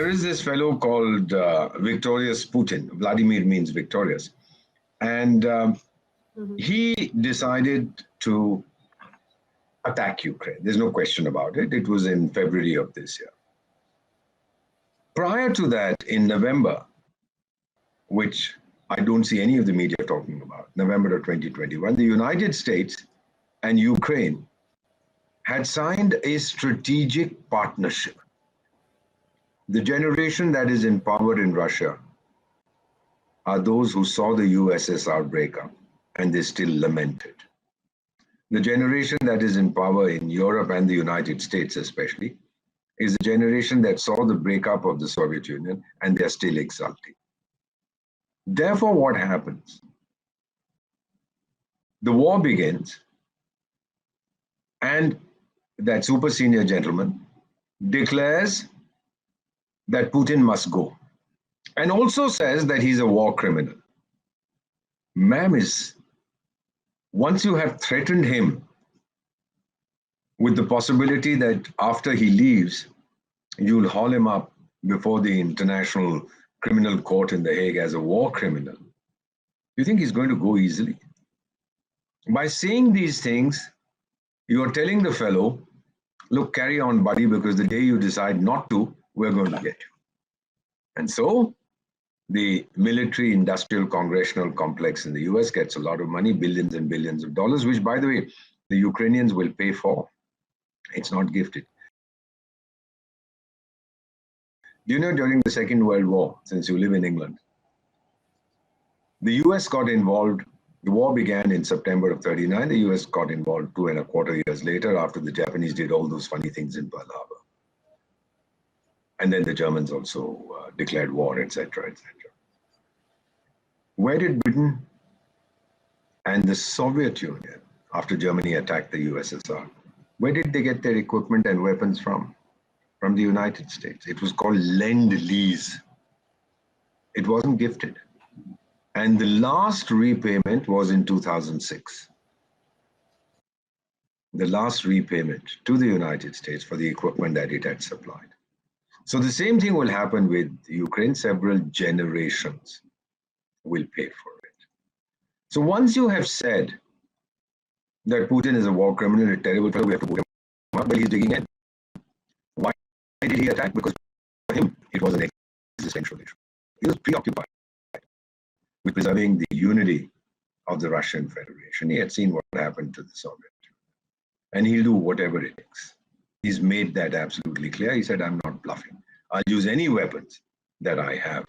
there is this fellow called Victorious Putin. Vladimir means victorious. And he decided to attack Ukraine. There's no question about it. It was in February of this year. Prior to that, in November, which I don't see any of the media talking about, November of 2021, the United States and Ukraine had signed a strategic partnership. The generation that is in power in Russia are those who saw the USSR break up and they still lament it. The generation that is in power in Europe and the United States especially is a generation that saw the breakup of the Soviet Union and they're still exulting. Therefore, what happens? The war begins and that super senior gentleman declares that Putin must go and also says that he's a war criminal. Ma'am, once you have threatened him with the possibility that after he leaves, you'll haul him up before the International Criminal Court in The Hague as a war criminal, you think he's going to go easily? By saying these things, you're telling the fellow, look, carry on, buddy, because the day you decide not to, we're going to get you. And so the military industrial congressional complex in the US gets a lot of money, billions and billions of dollars, which, by the way, the Ukrainians will pay for. It's not gifted. Do you know during the Second World War, since you live in England, the US got involved. The war began in September of 39. The US got involved 2.25 years later after the Japanese did all those funny things in Pearl Harbor. And then the Germans also declared war, etc., etc. Where did Britain and the Soviet Union, after Germany attacked the USSR, where did they get their equipment and weapons from? From the United States. It was called Lend-Lease. It wasn't gifted. And the last repayment was in 2006. The last repayment to the United States for the equipment that it had supplied. So the same thing will happen with Ukraine. Several generations will pay for it. So once you have said that Putin is a war criminal, a terrible fellow, we have to put him up, but he's digging in. Why did he attack? Because for him, it was an existential issue. He was preoccupied with preserving the unity of the Russian Federation. He had seen what happened to the Soviet Union, and he'll do whatever it takes. He's made that absolutely clear. He said, I'm not bluffing. I'll use any weapons that I have.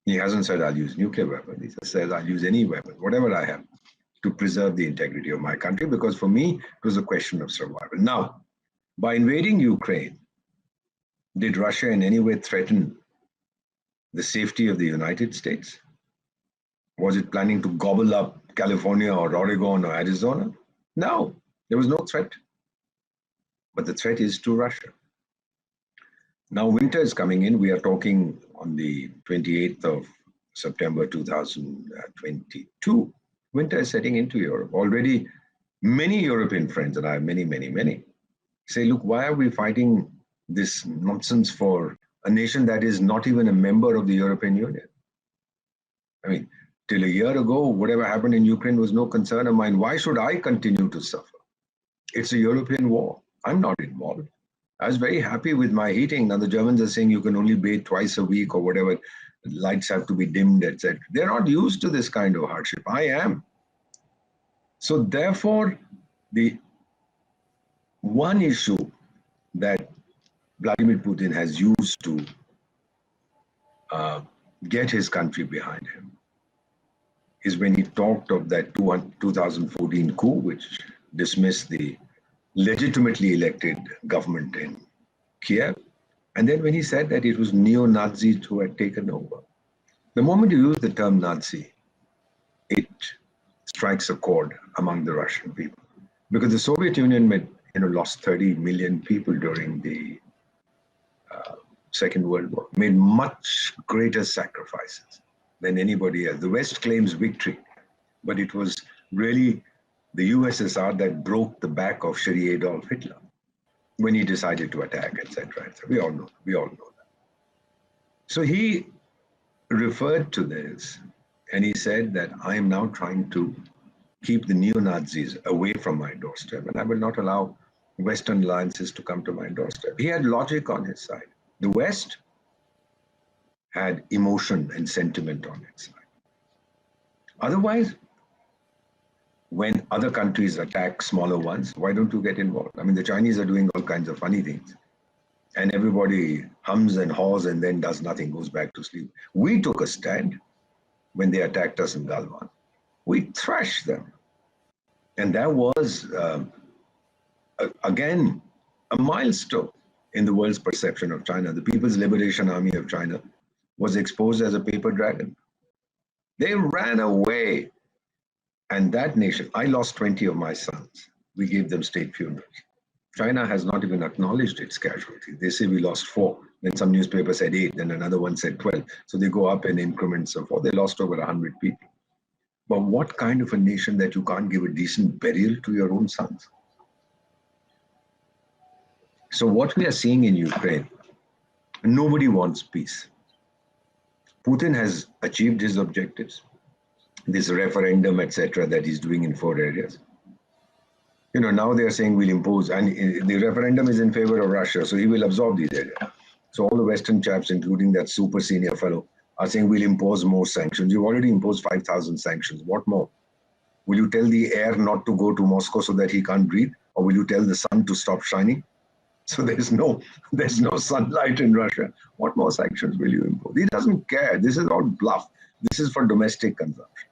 He hasn't said I'll use nuclear weapons. He says I'll use any weapon, whatever I have, to preserve the integrity of my country, because for me, it was a question of survival. Now, by invading Ukraine, did Russia in any way threaten the safety of the United States? Was it planning to gobble up California or Oregon or Arizona? No, there was no threat. But the threat is to Russia. Now winter is coming in. We are talking on the 28th of September 2022. Winter is setting into Europe. Already many European friends, and I have many, say, look, why are we fighting this nonsense for a nation that is not even a member of the European Union? I mean, till a year ago, whatever happened in Ukraine was no concern of mine. Why should I continue to suffer? It's a European war. I'm not involved. I was very happy with my heating. Now the Germans are saying you can only bathe twice a week or whatever. The lights have to be dimmed, etc. They're not used to this kind of hardship. I am. So therefore, the one issue that Vladimir Putin has used to get his country behind him is when he talked of that 2014 coup, which dismissed the legitimately elected government in Kiev. And then when he said that it was neo-Nazis who had taken over. The moment you use the term Nazi, it strikes a chord among the Russian people. Because the Soviet Union lost 30 million people during the Second World War, made much greater sacrifices than anybody else. The West claims victory, but it was really the USSR that broke the back of Adolf Hitler when he decided to attack, etc. We all know that. So he referred to this and he said that I am now trying to keep the neo-Nazis away from my doorstep and I will not allow Western alliances to come to my doorstep. He had logic on his side. The West had emotion and sentiment on its side. Otherwise, when other countries attack smaller ones, why don't you get involved? I mean, the Chinese are doing all kinds of funny things. And everybody hums and haws and then does nothing, goes back to sleep. We took a stand when they attacked us in Galwan. We thrashed them. And that was, again, a milestone in the world's perception of China. The People's Liberation Army of China was exposed as a paper dragon. They ran away. And that nation, I lost 20 of my sons. We gave them state funerals. China has not even acknowledged its casualties. They say we lost 4. Then some newspaper said 8, then another one said 12. So they go up in increments of 4. They lost over 100 people. But what kind of a nation that you can't give a decent burial to your own sons? So what we are seeing in Ukraine, nobody wants peace. Putin has achieved his objectives. This referendum, etc., that he's doing in 4 areas. You know, now they are saying we'll impose, and the referendum is in favor of Russia, so he will absorb these areas. So all the Western chaps, including that super senior fellow, are saying we'll impose more sanctions. You've already imposed 5,000 sanctions. What more? Will you tell the air not to go to Moscow so that he can't breathe? Or will you tell the sun to stop shining? So there's no sunlight in Russia. What more sanctions will you impose? He doesn't care. This is all bluff. This is for domestic consumption.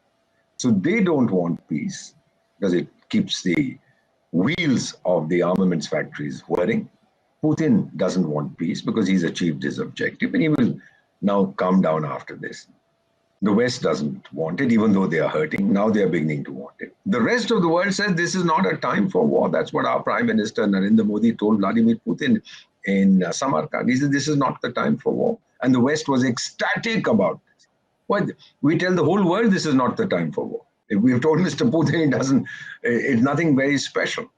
So they don't want peace because it keeps the wheels of the armaments factories whirring. Putin doesn't want peace because he's achieved his objective and he will now calm down after this. The West doesn't want it, even though they are hurting. Now they are beginning to want it. The rest of the world says this is not a time for war. That's what our Prime Minister Narendra Modi told Vladimir Putin in Samarkand. He said this is not the time for war. And the West was ecstatic about this. Well, we tell the whole world this is not the time for war. If we've told Mr. Putin it's nothing very special.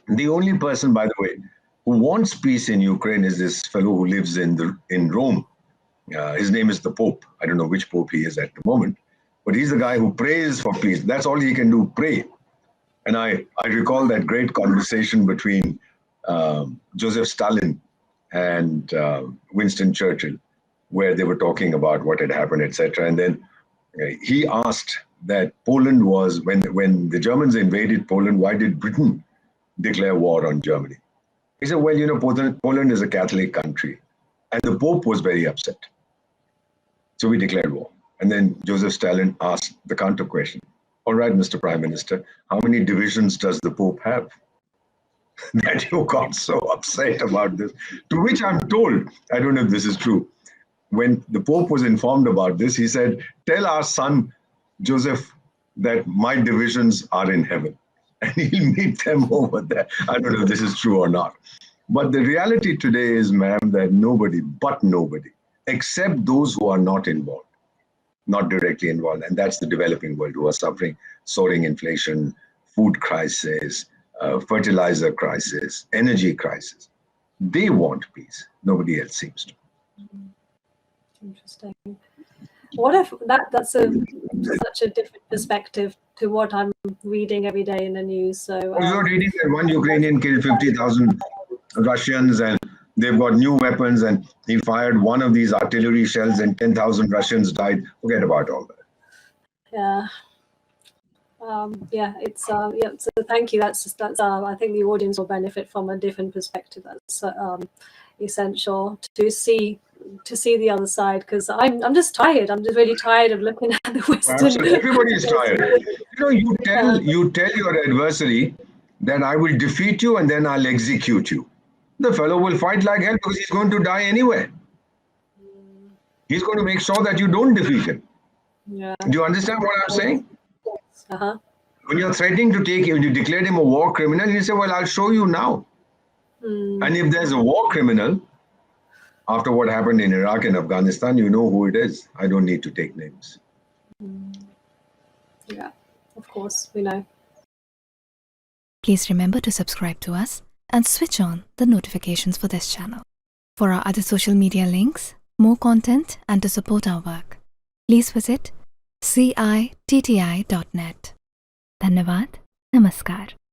The only person, by the way, who wants peace in Ukraine is this fellow who lives in Rome. His name is the Pope. I don't know which Pope he is at the moment, but he's the guy who prays for peace. That's all he can do, pray. And I recall that great conversation between Joseph Stalin and Winston Churchill, where they were talking about what had happened, etc. And then he asked that Poland was, when the Germans invaded Poland, why did Britain declare war on Germany? He said, well, you know, Poland is a Catholic country. And the Pope was very upset. So we declared war. And then Joseph Stalin asked the counter question. All right, Mr. Prime Minister, how many divisions does the Pope have? That you got so upset about this. To which I'm told, I don't know if this is true, when the Pope was informed about this, he said, tell our son, Joseph, that my divisions are in heaven. And he'll meet them over there. I don't know if this is true or not. But the reality today is, ma'am, that nobody, except those who are not involved, not directly involved, and that's the developing world who are suffering soaring inflation, food crisis, fertilizer crisis, energy crisis. They want peace. Nobody else seems to. Interesting. What if that's such a different perspective to what I'm reading every day in the news? So you're reading that one Ukrainian killed 50,000 Russians and they've got new weapons and he fired one of these artillery shells and 10,000 Russians died. Forget about all that. Yeah. It's so thank you. That's I think the audience will benefit from a different perspective. That's essential to see the other side, because I'm just tired. I'm just really tired of looking at the Western. Absolutely. Everybody is tired. You know, you tell your adversary that I will defeat you and then I'll execute you. The fellow will fight like hell because he's going to die anyway. He's going to make sure that you don't defeat him. Yeah. Do you understand what I'm saying? Uh-huh. When you're threatening to take him, you declared him a war criminal, you say, well, I'll show you now. And if there's a war criminal, after what happened in Iraq and Afghanistan, you know who it is. I don't need to take names. Yeah, of course, we know. Please remember to subscribe to us and switch on the notifications for this channel. For our other social media links, more content and to support our work, please visit citti.net. धन्यवाद. Namaskar.